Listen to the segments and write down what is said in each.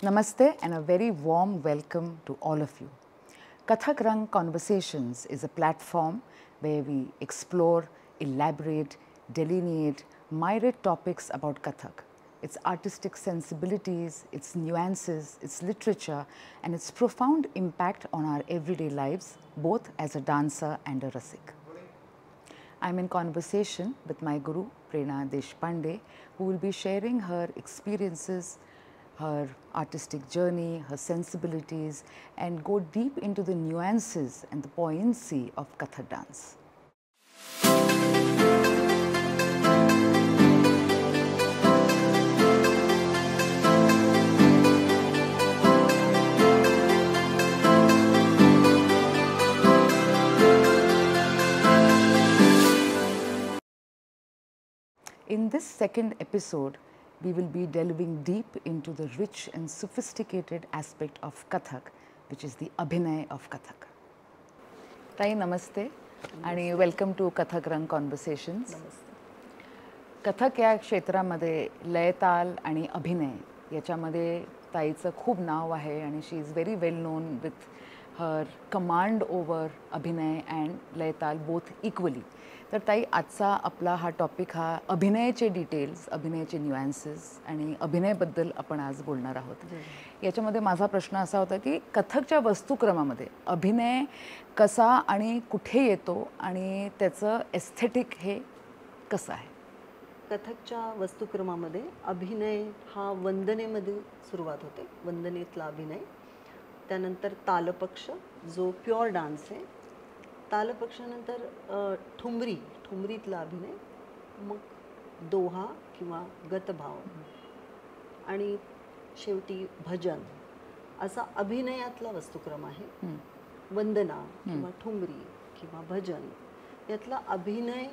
Namaste and a very warm welcome to all of you. Kathak Rang Conversations is a platform where we explore, elaborate, delineate myriad topics about Kathak, its artistic sensibilities, its nuances, its literature and its profound impact on our everyday lives, both as a dancer and a rasik. I am in conversation with my guru Prerna Deshpande, who will be sharing her experiences, her artistic journey, her sensibilities, and go deep into the nuances and the poignancy of Kathak dance. In this second episode, we will be delving deep into the rich and sophisticated aspect of Kathak, which is the Abhinay of Kathak. Tai namaste and welcome to Kathak Rang Conversations. Kathak या क्षेत्रामध्ये लयताल आणि अभिनय याच्यामध्ये ताईचं खूप नाव आहे आणि she is very well known with her command over अभिनय अँड लयताल बोथ इक्वली. तर ताई आजचा आपला हा टॉपिक हा अभिनयाचे डिटेल्स, अभिनयाचे न्यूएन्सेस आणि अभिनयबद्दल आपण आज बोलणार आहोत. याच्यामध्ये माझा प्रश्न असा होता की कथकच्या वस्तुक्रमामध्ये अभिनय कसा आणि कुठे येतो आणि त्याचं एस्थेटिक हे कसं आहे? कथकच्या वस्तुक्रमामध्ये अभिनय हा वंदनेमध्ये सुरुवात होते, वंदनेतला अभिनय. त्यानंतर तालपक्ष जो प्युअर डान्स आहे, तालपक्षानंतर ठुमरीतला अभिनय, मग दोहा किंवा गतभाव आणि शेवटी भजन असा अभिनयातला वस्तुक्रम आहे. वंदना किंवा ठुमरी किंवा भजन यातला अभिनय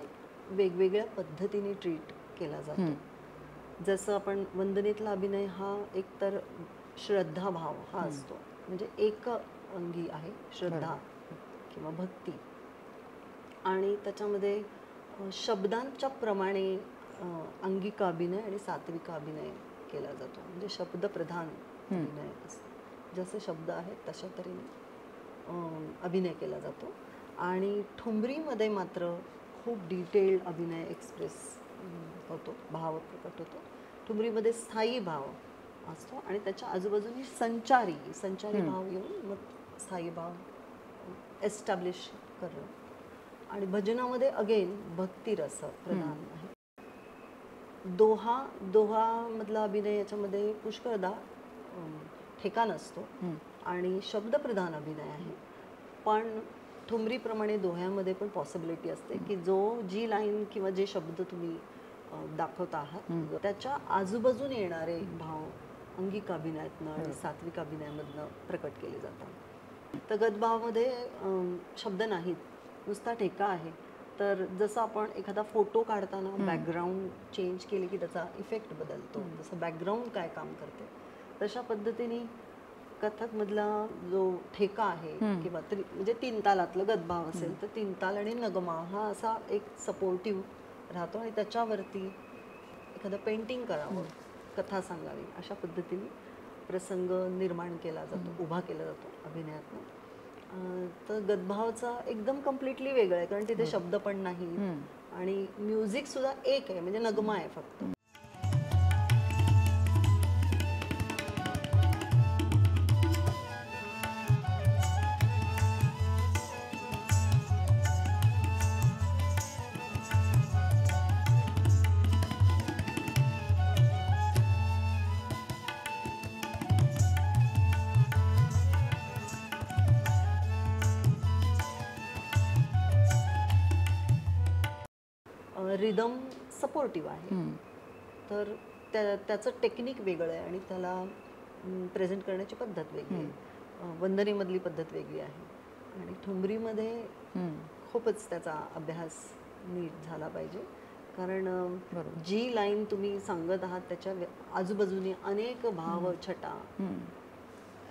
वेगवेगळ्या पद्धतीने ट्रीट केला जातो. जसं आपण वंदनेतला अभिनय हा एकतर श्रद्धाभाव हा असतो, म्हणजे एक अंगी आहे श्रद्धा किंवा भक्ती, आणि त्याच्यामध्ये शब्दांच्या प्रमाणे अंगिक अभिनय आणि सात्विक अभिनय केला जातो. म्हणजे शब्दप्रधान अभिनय असतो, जसे शब्द आहेत तशा तऱ्हेने अभिनय केला जातो. आणि ठुमरीमध्ये मात्र खूप डिटेल्ड अभिनय एक्सप्रेस होतो, भाव प्रकट होतो. ठुमरीमध्ये स्थायी भाव असतो आणि त्याच्या आजूबाजूनी संचारी भाव येऊन मग स्थायी भाव एस्टॅब्लिश करणं. आणि भजनामध्ये अगेन भक्तिरस प्रधान आहे. दोहामधला अभिनय याच्यामध्ये पुष्कळदा ठेका नसतो आणि शब्दप्रधान अभिनय आहे. पण ठुमरीप्रमाणे दोह्यामध्ये पण पॉसिबिलिटी असते की जी लाईन किंवा जे शब्द तुम्ही दाखवत आहात त्याच्या आजूबाजूने येणारे भाव अंगिक अभिनयातनं आणि सात्विक अभिनयामधनं प्रकट केले जातात. तर गतभावामध्ये शब्द नाहीत, नुसता ठेका आहे. तर जसं आपण एखादा फोटो काढताना बॅकग्राऊंड चेंज केले की त्याचा इफेक्ट बदलतो, जसं बॅकग्राऊंड काय काम करते तशा पद्धतीने कथकमधला जो ठेका आहे किंवा म्हणजे 3 तालातलं गतभाव असेल तर 3 ताल आणि नगमा हा असा एक सपोर्टिव्ह राहतो आणि त्याच्यावरती एखादं पेंटिंग करावं, कथा सांगावी अशा पद्धतीने प्रसंग निर्माण केला जातो, उभा केला जातो अभिनयातनं. तर गतभावाचा एकदम कम्प्लिटली वेगळं आहे, कारण तिथे शब्द पण नाही आणि म्युझिक सुद्धा एक आहे, म्हणजे नगमा आहे फक्त. रिदम सपोर्टिव्ह आहे, तर त्याचं टेक्निक वेगळं आहे आणि त्याला प्रेझेंट करण्याची पद्धत वेगळी आहे. वंदनेमधली पद्धत वेगळी आहे आणि ठुमरीमध्ये खूपच त्याचा अभ्यास नीट झाला पाहिजे, कारण जी लाईन तुम्ही सांगत आहात त्याच्या आजूबाजूने अनेक भाव छटा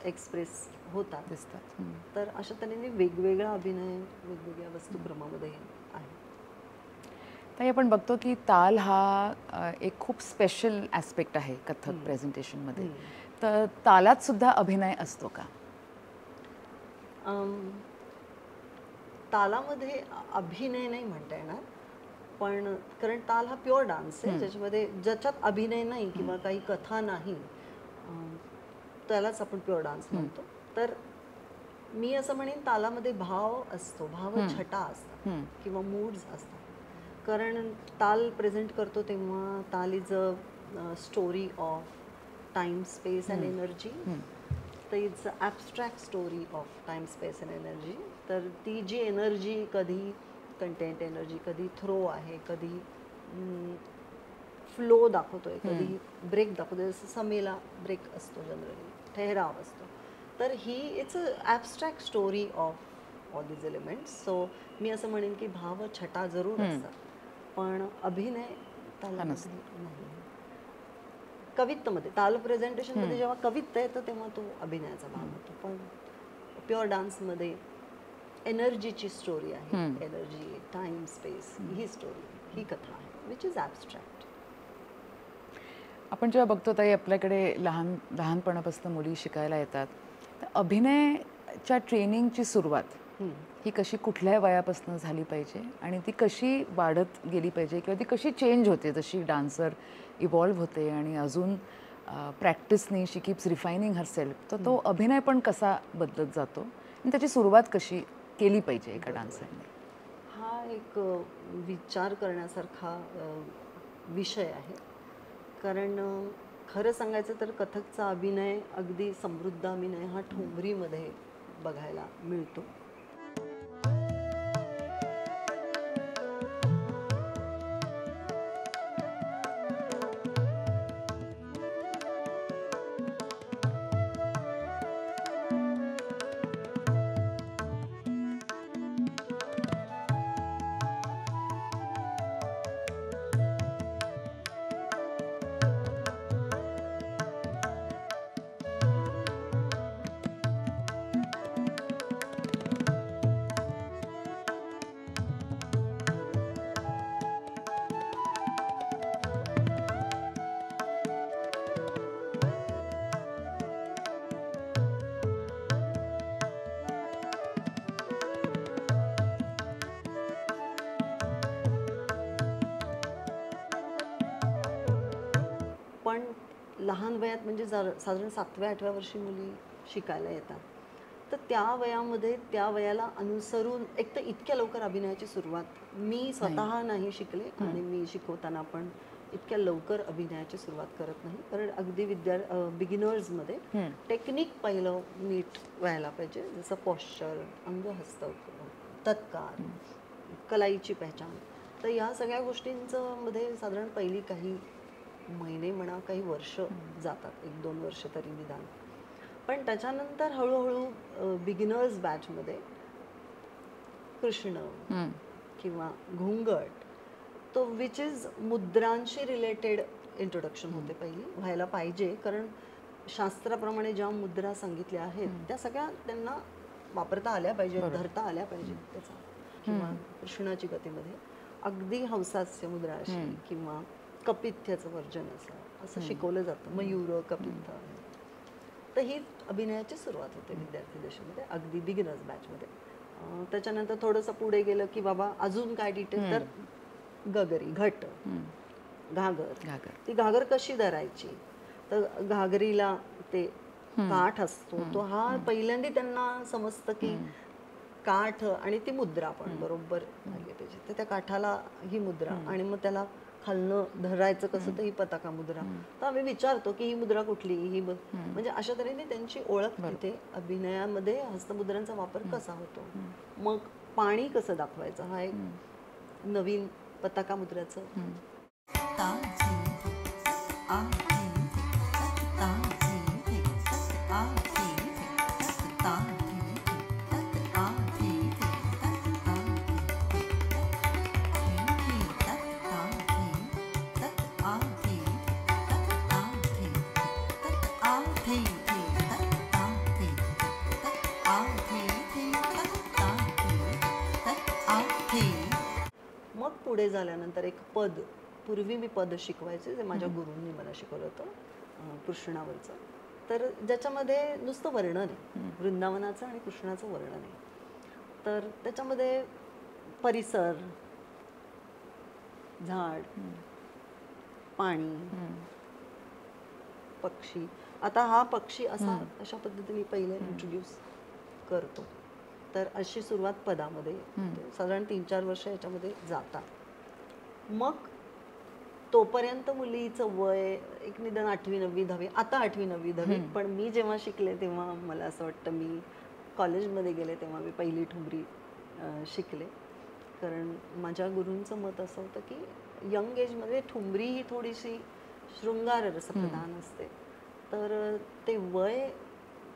एक्सप्रेस होतात दिसतात. तर अशा तऱ्हेने वेगवेगळा अभिनय वेगवेगळ्या वस्तुक्रमामध्ये आहे. ताई आपण बघतो की ताल हा एक खूप स्पेशल ॲस्पेक्ट आहे कथक प्रेझेंटेशनमध्ये. तर तालात सुद्धा अभिनय असतो का? तालामध्ये अभिनय नाही म्हणता येणार, पण कारण ताल हा प्युअर डान्स आहे ज्याच्यामध्ये ज्याच्यात अभिनय नाही किंवा काही कथा नाही, त्यालाच आपण प्युअर डान्स म्हणतो. तर मी असं म्हणेन तालामध्ये भाव असतो, भाव छटा असतात किंवा मूड्स असतात. कारण ताल प्रेझेंट करतो तेव्हा ताल is a story of time, space and energy. तर it's a abstract story of time, space and energy. तर ती जी एनर्जी कधी कंटेंट एनर्जी, कधी थ्रो आहे, कधी फ्लो दाखवतोय, कधी ब्रेक दाखवतोय. जसं समेला ब्रेक असतो, जनरली ठहराव असतो. तर ही it's a abstract story of all these elements. So मी असं म्हणेन की भाव छटा जरूर असतात, पण अभिनय तालामध्ये नाही. कवित्वमध्ये, ताल प्रेझेंटेशनमध्ये जेव्हा कवित्व येतं तेव्हा तो अभिनयाचा भाग होतो. पण प्युअर डान्समध्ये एनर्जीची स्टोरी आहे, एनर्जी, टाइम, स्पेस, ही स्टोरी, ही कथा आहे, विच इज ॲब्स्ट्रॅक्ट. आपण जेव्हा बघतो ताई आपल्याकडे लहानपणापासून मुली शिकायला येतात, तर अभिनयाच्या ट्रेनिंगची सुरुवात ही कशी कुठल्या वयापासून झाली पाहिजे आणि ती कशी वाढत गेली पाहिजे किंवा ती कशी चेंज होते जशी डान्सर इव्हॉल्व्ह होते आणि अजून प्रॅक्टिसनी शी कीप्स रिफायनिंग हरसेल्फ, तर तो अभिनय पण कसा बदलत जातो आणि त्याची सुरुवात कशी केली पाहिजे एका डान्सरने? हा एक विचार करण्यासारखा विषय आहे. कारण खरं सांगायचं तर कथकचा अभिनय, अगदी समृद्ध अभिनय हा ठुमरीमध्ये बघायला मिळतो. पण लहान वयात म्हणजे साधारण 7व्या-8व्या वर्षी मुली शिकायला येतात. तर त्या वयामध्ये त्या वयाला अनुसरून एक तर इतक्या लवकर अभिनयाची सुरुवात मी स्वतः नाही शिकले आणि मी शिकवताना पण इतक्या लवकर अभिनयाची सुरुवात करत नाही. कारण अगदी बिगिनर्समध्ये टेक्निक पहिलं नीट व्हायला पाहिजे. जसं पॉश्चर, अंगहस्त, तत्कार, कलाईची पहचान. तर या सगळ्या गोष्टींचं मध्ये साधारण पहिली काही महिने म्हणा, काही वर्ष जातात, 1-2 वर्ष तरी निदान. पण त्याच्यानंतर हळूहळू बिगिनर्स बॅचमध्ये कृष्ण किंवा घुंगट, तो विच इज मुद्रांशी रिलेटेड इंट्रोडक्शन होते पहिली, व्हायला पाहिजे. कारण शास्त्राप्रमाणे ज्या मुद्रा सांगितल्या आहेत त्या सगळ्या त्यांना वापरता आल्या पाहिजेत, धरता आल्या पाहिजेत. त्याचा किंवा कृष्णाची गतीमध्ये अगदी हंसास्य मुद्रा अशी किंवा कपिथ्याचं वर्जन असं शिकवलं जातं, मयूर कपिथ. तर ही अभिनयाची सुरुवात होते विद्यार्थी दशेमध्ये, अगदी बिगिनर्स बॅचमध्ये. त्याच्यानंतर थोडंसं पुढे गेलं की बाबा अजून काय डिटेल, तर गगरी, घट, घागर. ती घागर कशी धरायची, तर घागरीला ते काठ असतो, तो हा पहिल्यांदा त्यांना समजतं की काठ आणि ती मुद्रा पण बरोबर लागली पाहिजे. तर त्या काठाला ही मुद्रा आणि मग त्याला खालनं धरायचं कसं, तर ही पताका मुद्रा. तर आम्ही विचारतो की ही मुद्रा कुठली, ही म्हणजे अशा तऱ्हेने त्यांची ओळख तिथे अभिनयामध्ये हस्तमुद्रांचा वापर कसा होतो. मग पाणी कसं दाखवायचं, हा एक नवीन पताका मुद्राचं मग पुढे झाल्यानंतर एक पद, पूर्वी मी पद शिकवायचे जे माझ्या गुरूंनी मला शिकवलं होतं कृष्णावरचं. तर ज्याच्यामध्ये नुसतं वर्णन आहे, वृंदावनाचं आणि कृष्णाचं वर्णन आहे. तर त्याच्यामध्ये परिसर, झाड, पाणी, पक्षी. आता हा पक्षी अशा पद्धतीने पहिले इंट्रोड्यूस करतो. तर अशी सुरुवात पदामध्ये होते. साधारण 3-4 वर्ष याच्यामध्ये जातात. मग तोपर्यंत मुलीचं वय एक निदान 8वी 9वी 10वी, आता 8वी 9वी 10वी, पण मी जेव्हा शिकले तेव्हा मला असं वाटतं मी कॉलेजमध्ये गेले तेव्हा मी पहिली ठुमरी शिकले. कारण माझ्या गुरूंचं मत असं होतं की यंग एजमध्ये ठुमरी ही थोडीशी शृंगार रसप्रधान असते. तर ते वय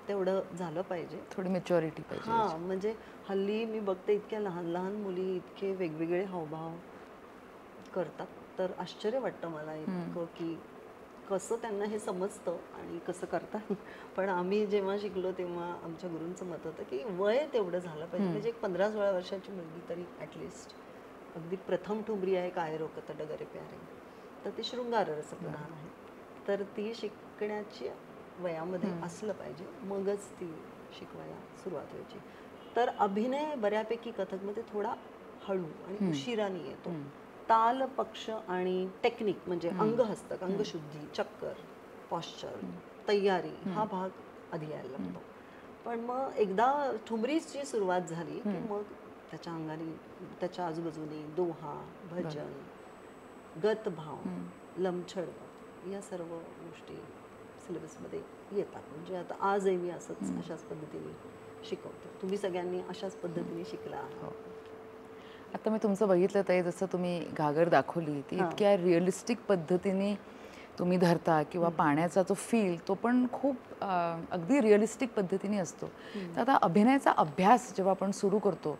तेवढं झालं पाहिजे, थोडी मॅच्युरिटी पाहिजे. हां, म्हणजे हल्ली मी बघते इतक्या लहान लहान मुली इतके वेगवेगळे हावभाव करतात. तर आश्चर्य वाटतं मला इतकं की कसं त्यांना हे समजतं आणि कसं करतात. पण आम्ही जेव्हा शिकलो तेव्हा आमच्या गुरूंचं मत होतं की वय तेवढं झालं पाहिजे. म्हणजे एक 15-16 वर्षाची मुलगी तरी ॲटलिस्ट, अगदी प्रथम ठुमरी आहे काय रोकत डगरे प्यारे, तर ती शृंगार रसप्रधान आहे. तर ती शिकण्याची वयामध्ये असलं पाहिजे, मगच ती शिकवायला सुरुवात व्हायची. तर अभिनय बऱ्यापैकी कथकमध्ये थोडा हळू आणि उशिराने येतो. ताल, पक्ष आणि टेक्निक म्हणजे अंगहस्तक, अंगशुद्धी, चक्कर, पॉश्चर, तयारी हा भाग आधी यायला लागतो. पण मग एकदा ठुमरीची सुरुवात झाली की मग त्याच्या अंगाने, त्याच्या आजूबाजूने दोहा, भजन, गतभाव, लमछड या सर्व गोष्टी सिलेबसमध्ये येतात. म्हणजे आता आजही मी अशाच पद्धतीने शिकवते. तुम्ही सगळ्यांनी अशाच पद्धतीने शिकला आहात. आता मी तुमचं बघितलं ताई, जसं तुम्ही घागर दाखवली ती इतक्या रिअलिस्टिक पद्धतीने तुम्ही धरता, किंवा पाण्याचा जो फील तो पण खूप अगदी रिअलिस्टिक पद्धतीने असतो. तर आता अभिनयाचा अभ्यास जेव्हा आपण सुरू करतो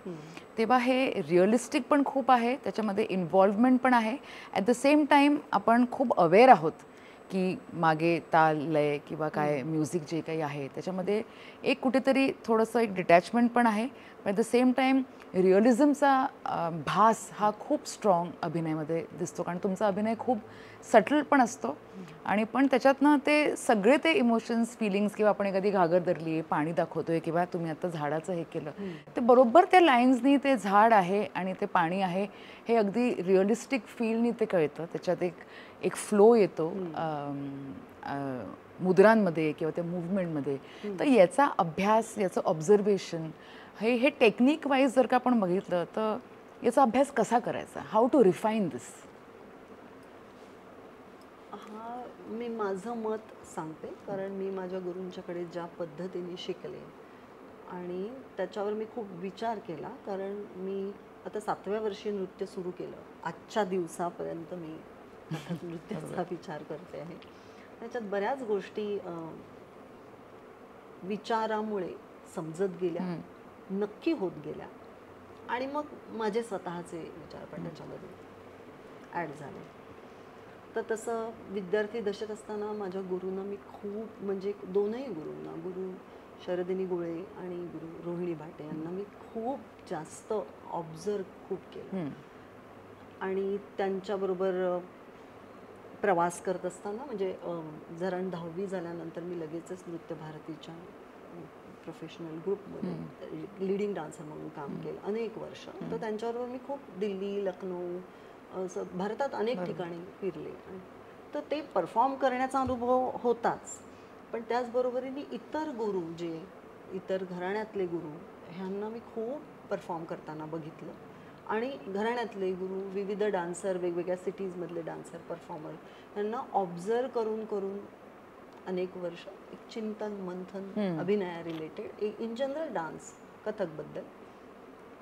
तेव्हा हे रिअलिस्टिक पण खूप आहे, त्याच्यामध्ये इन्व्हॉल्वमेंट पण आहे. ॲट द सेम टाईम आपण खूप अवेअर आहोत की मागे ताल, लय किंवा काय म्युझिक जे काही आहे त्याच्यामध्ये एक कुठेतरी थोडंसं एक डिटॅचमेंट पण आहे. ॲट द सेम टाईम रिअलिझमचा भास हा खूप स्ट्रॉंग अभिनयामध्ये दिसतो, कारण तुमचा अभिनय खूप सटल पण असतो आणि पण त्याच्यातनं ते सगळे ते इमोशन्स, फिलिंग्स, किंवा आपण एखादी घागर धरली, पाणी दाखवतोय किंवा तुम्ही आता झाडाचं हे केलं, ते बरोबर त्या लाईन्सनी ते झाड आहे आणि ते पाणी आहे हे अगदी रिअलिस्टिक फीलनी ते कळतं. त्याच्यात एक फ्लो येतो मुद्रांमध्ये किंवा त्या मूव्हमेंटमध्ये. तर याचा अभ्यास, याचं ऑब्झर्वेशन हे टेक्निक वाईज जर का आपण बघितलं तर याचा अभ्यास कसा करायचा, हाऊ टू रिफाईन दिस? हा, मी माझं मत सांगते, कारण मी माझ्या गुरूंच्याकडे ज्या पद्धतीने शिकले आणि त्याच्यावर मी खूप विचार केला. कारण मी आता 7व्या वर्षी नृत्य सुरू केलं. आजच्या दिवसापर्यंत मी कथक नृत्याचा विचार करते आहे. त्याच्यात बऱ्याच गोष्टी विचारामुळे समजत गेल्या, नक्की होत गेल्या आणि मग माझे स्वतःचे विचार पण त्याच्यामध्ये ॲड झाले. तर तसं विद्यार्थी दशेत असताना माझ्या गुरूंना मी खूप, म्हणजे दोनही गुरूंना, गुरु शरदिनी गोळे आणि गुरु रोहिणी भाटे यांना मी खूप जास्त ऑब्झर्व खूप केलं. आणि त्यांच्याबरोबर प्रवास करत असताना, म्हणजे जरा 10वी झाल्यानंतर मी लगेचच नृत्य भारतीच्या प्रोफेशनल ग्रुपमध्ये लीडिंग डान्सर म्हणून काम केलं अनेक वर्ष. तर त्यांच्याबरोबर मी खूप दिल्ली, लखनौ, असं भारतात अनेक ठिकाणी फिरले. तर ते परफॉर्म करण्याचा अनुभव होताच, पण त्याचबरोबरीने इतर गुरु, जे इतर घराण्यातले गुरु, ह्यांना मी खूप परफॉर्म करताना बघितलं. आणि घराण्यातले गुरु, विविध डान्सर, वेगवेगळ्या सिटीजमधले डान्सर, परफॉर्मर, यांना ऑब्झर्व करून करून अनेक वर्ष एक चिंतन मंथन अभिनया रिलेटेड, इन जनरल डान्स, कथकबद्दल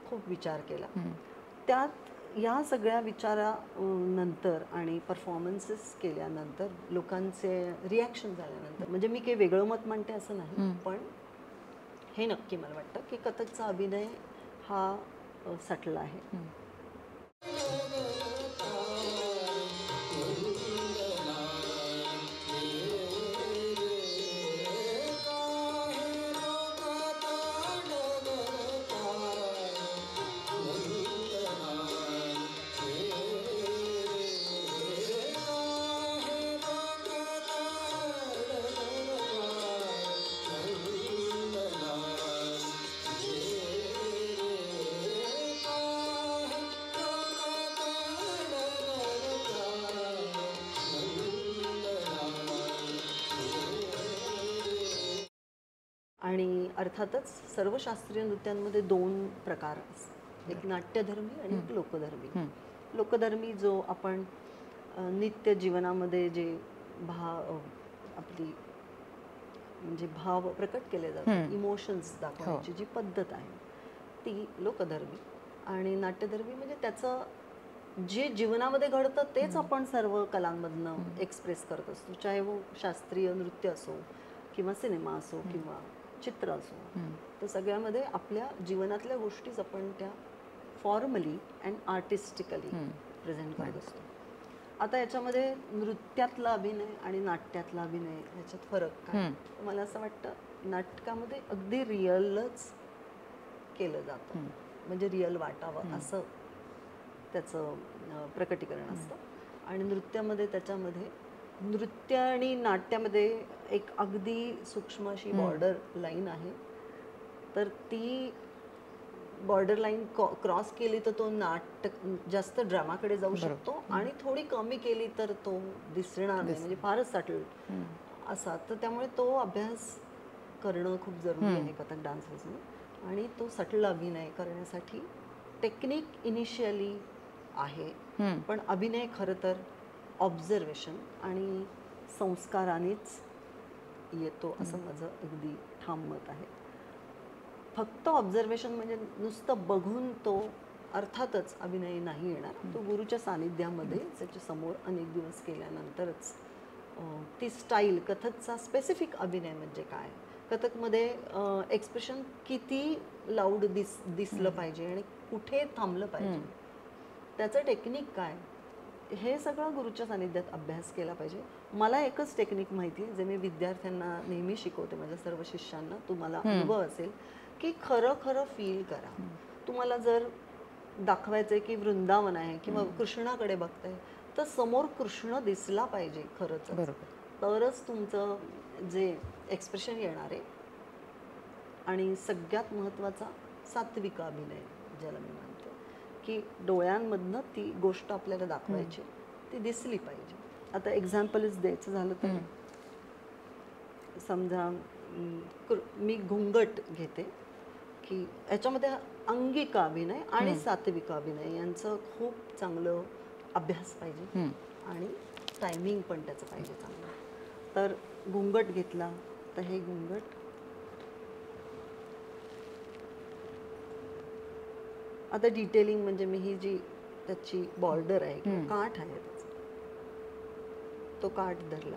खूप विचार केला. त्यात या सगळ्या विचारानंतर आणि परफॉर्मन्सेस केल्यानंतर, लोकांचे रिॲक्शन झाल्यानंतर, म्हणजे मी काही वेगळं मत मांडते असं नाही, पण हे नक्की मला वाटतं की कथकचा अभिनय हा सटल आहे. आणि अर्थातच सर्व शास्त्रीय नृत्यांमध्ये 2 प्रकार असतात, एक नाट्यधर्मी आणि एक लोकधर्मी. लोकधर्मी जो आपण नित्य जीवनामध्ये जे आपली म्हणजे भाव प्रकट केले जातात, इमोशन्स दाखवण्याची जी पद्धत आहे ती लोकधर्मी. आणि नाट्यधर्मी म्हणजे त्याचं जे जीवनामध्ये घडतं तेच आपण सर्व कलांमधनं एक्सप्रेस करत असतो, चाहे वो शास्त्रीय नृत्य असो किंवा सिनेमा असो किंवा चित्र असो. तर सगळ्यामध्ये आपल्या जीवनातल्या गोष्टीच आपण त्या फॉर्मली अँड आर्टिस्टिकली प्रेझेंट करत असतो. आता याच्यामध्ये नृत्यातला अभिनय आणि नाट्यातला अभिनय ह्याच्यात फरक काय? मला असं वाटतं नाटकामध्ये अगदी रिअलच केलं जातं, म्हणजे रिअल वाटावं असं त्याचं प्रकटीकरण असतं. आणि नृत्यामध्ये त्याच्यामध्ये नृत्य आणि नाट्यामध्ये एक अगदी सूक्ष्म अशी बॉर्डर लाईन आहे. तर ती बॉर्डर लाईन क्रॉस केली तर तो नाटक जास्त ड्रामाकडे जाऊ शकतो आणि थोडी कमी केली तर तो दिसणार नाही, म्हणजे फारच सटल असा. तर त्यामुळे तो अभ्यास करणं खूप जरुरी आहे कथक डान्समध्ये. आणि तो सटल अभिनय करण्यासाठी टेक्निक इनिशियली आहे, पण अभिनय खरं तर ऑब्झर्वेशन आणि संस्कारानेच येतो असं माझं अगदी ठाम मत आहे. फक्त ऑब्झर्वेशन म्हणजे नुसतं बघून तो अर्थातच अभिनय नाही येणार. तो गुरुच्या सानिध्यामध्ये त्याच्या समोर अनेक दिवस केल्यानंतरच ती स्टाईल, कथकचा स्पेसिफिक अभिनय म्हणजे काय, कथकमध्ये एक्सप्रेशन किती लाऊड दिसलं पाहिजे आणि कुठे थांबलं पाहिजे, त्याचं टेक्निक काय, हे सगळं गुरुच्या सानिध्यात अभ्यास केला पाहिजे. मला एकच टेक्निक माहिती आहे जे मी विद्यार्थ्यांना नेहमी शिकवते, माझ्या सर्व शिष्यांना. तुम्हाला अनुभव असेल की खरं खरं फील करा. तुम्हाला जर दाखवायचं आहे की वृंदावन आहे किंवा कृष्णाकडे बघताय तर समोर कृष्ण दिसला पाहिजे खरंच, तरच तुमचं जे एक्सप्रेशन येणार आहे. आणि सगळ्यात महत्त्वाचा सात्विक अभिनय ज्याला मी म्हणते, की डोळ्यांमधनं ती गोष्ट आपल्याला दाखवायची, ती दिसली पाहिजे. आता एक्झाम्पलच द्यायचं झालं तर समजा मी घुंगट घेते, की याच्यामध्ये अंगिक अभिनय आणि सात्विक अभिनय यांचं खूप चांगलं अभ्यास पाहिजे आणि टायमिंग पण त्याचं पाहिजे चांगलं. तर घुंगट घेतला तर हे घुंगट आता डिटेलिंग म्हणजे मी ही जी त्याची बॉर्डर आहे किंवा काठ आहे त्याचा, तो काठ धरला,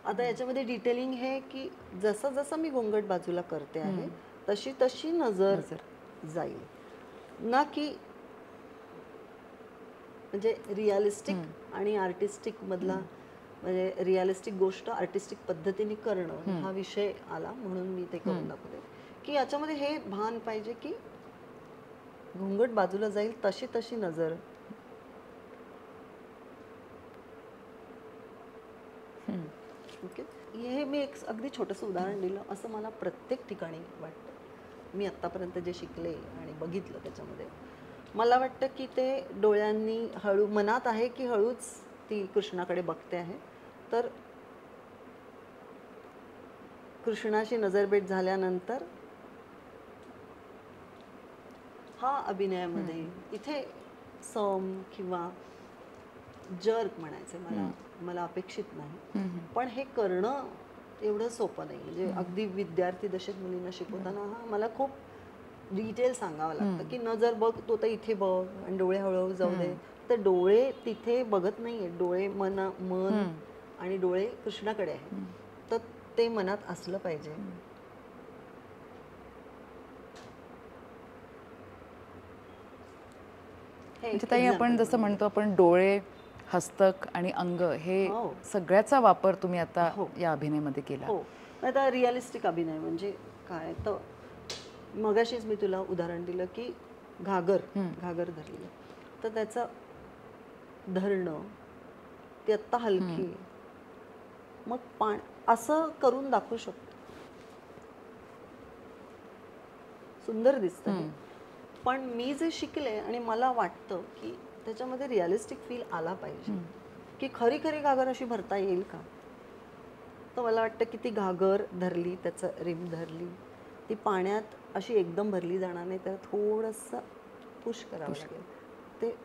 आता याच्यामध्ये डिटेलिंग हे की जसं जसं मी घोंगट बाजूला करते आहे तशी तशी नजर जाईल, ना की म्हणजे रिअलिस्टिक आणि आर्टिस्टिक मधला, म्हणजे रिअलिस्टिक गोष्ट आर्टिस्टिक पद्धतीने करणं हा विषय आला म्हणून मी ते करून दाखवते. की याच्यामध्ये हे भान पाहिजे की घोंगट बाजूला जाईल तशी तशी नजर. ओके, हे मी एक अगदी छोटंसं उदाहरण दिलं, असं मला प्रत्येक ठिकाणी वाटतं. मी आत्तापर्यंत जे शिकले आणि बघितलं त्याच्यामध्ये मला वाटतं की ते डोळ्यांनी हळू मनात आहे की हळूच ती कृष्णाकडे बघते आहे. तर कृष्णाशी नजरभेट झाल्यानंतर हा अभिनयामध्ये इथे सम किंवा जर्क म्हणायचं मला अपेक्षित नाही, पण हे करणं एवढं सोपं नाही. म्हणजे अगदी विद्यार्थी दशेत मुलींना शिकवताना मला खूप डिटेल सांगावं लागतं की नजर बघ, तो तर इथे बघ आणि डोळे हळूहळू जाऊ दे. तर डोळे तिथे बघत नाहीये, डोळे मन आणि डोळे कृष्णाकडे आहे, तर ते मनात असलं पाहिजे. म्हणजे ताई आपण जसं म्हणतो आपण डोळे, हस्तक आणि अंग हे सगळ्याचा वापर तुम्ही आता या अभिनयामध्ये केला. हो, आता रिअलिस्टिक अभिनय म्हणजे काय, तर मगाशीच मी तुला उदाहरण दिलं की घागर धरली तर त्याचं धरणं ती आत्ता हलकी, मग असं करून दाखवू शकतो, सुंदर दिसतं. पण मी जे शिकले आणि मला वाटतं की त्याच्यामध्ये रिअलिस्टिक फील आला पाहिजे की खरी खरी घागर अशी भरता येईल का. तर मला वाटतं की ती घागर धरली, त्याचं रिम धरली, ती पाण्यात अशी एकदम भरली जाणार नाही, तर थोडंसं पुश करावं लागेल. ते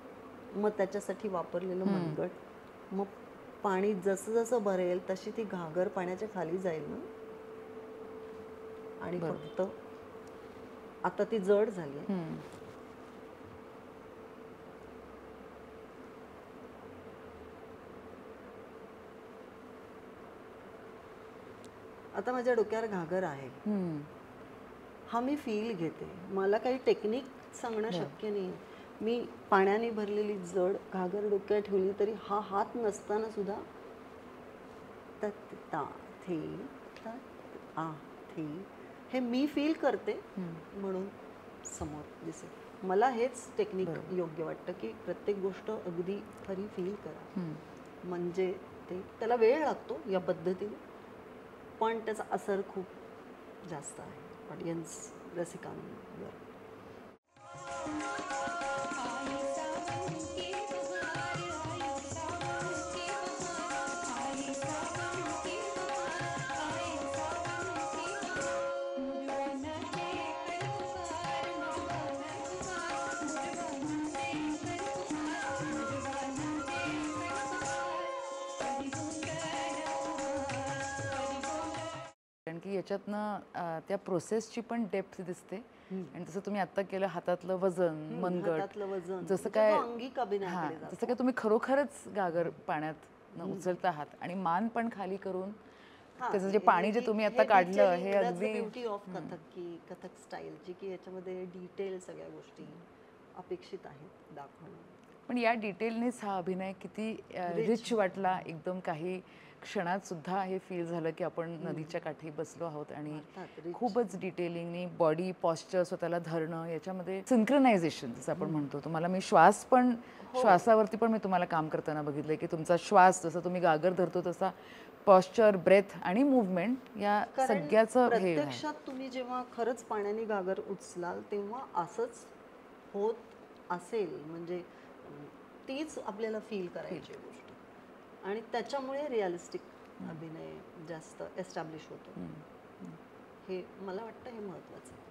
मग त्याच्यासाठी वापरलेलं मनगट, मग पाणी जसं जसं भरेल तशी ती घागर पाण्याच्या खाली जाईल ना. आणि फक्त आता ती जड झाली आहे. आता माझ्या डोक्यावर घागर आहे, हा मी फील घेते. मला काही टेक्निक सांगणं शक्य नाही. मी पाण्याने भरलेली जड घागर डोक्यात ठेवली तरी हा हात नसताना सुद्धा तत ता थे तत आ थे हे मी फील करते म्हणून समोर दिसेल. मला हेच टेक्निक योग्य वाटतं की प्रत्येक गोष्ट अगदी खरी फील करा. म्हणजे ते त्याला वेळ लागतो या पद्धतीने, पण त्याचा असर खूप जास्त आहे ऑडियन्स रसिकांवर. कारण की याच्यातनं त्या प्रोसेसची पण डेप्थ दिसते. आणि तसं तुम्ही आता केलं हातातलं वजन, मनगट, हातातलं वजन, जसं काय अंगिक अभिनयाकडे जातो. जसं काय तुम्ही खरोखरच घागर पाण्यात उचलत आहात आणि मान पण खाली करून त्याचं जे पाणी जे तुम्ही आता काढलं हे अगदी ब्युटी ऑफ कथक की कथक स्टाईलची की याच्यामध्ये डिटेल सगळ्या गोष्टी अपेक्षित आहेत दाखवणं. पण या डिटेलनेच हा अभिनय किती रिच वाटला. एकदम काही क्षणात सुद्धा हे फील झालं की आपण नदीच्या काठी बसलो आहोत आणि खूपच डिटेलिंगनी बॉडी पॉस्चर स्वतःला धरणं, याच्यामध्ये सिंक्रोनायझेशन जसं आपण म्हणतो. तुम्हाला मी श्वास पण श्वासावरती पण मी तुम्हाला काम करताना बघितलंय की तुमचा श्वास जसं तुम्ही गागर धरतो तसा पॉस्चर, ब्रेथ आणि मूव्हमेंट या सगळ्याचं हे प्रत्यक्षात तुम्ही जेव्हा खरंच पाण्याने गागर उचलाल तेव्हा असंच होत असेल. म्हणजे तीच आपल्याला फील करायची गोष्ट आणि त्याच्यामुळे रिअलिस्टिक अभिनय जास्त एस्टॅब्लिश होतो. हे मला वाटतं हे महत्त्वाचं आहे.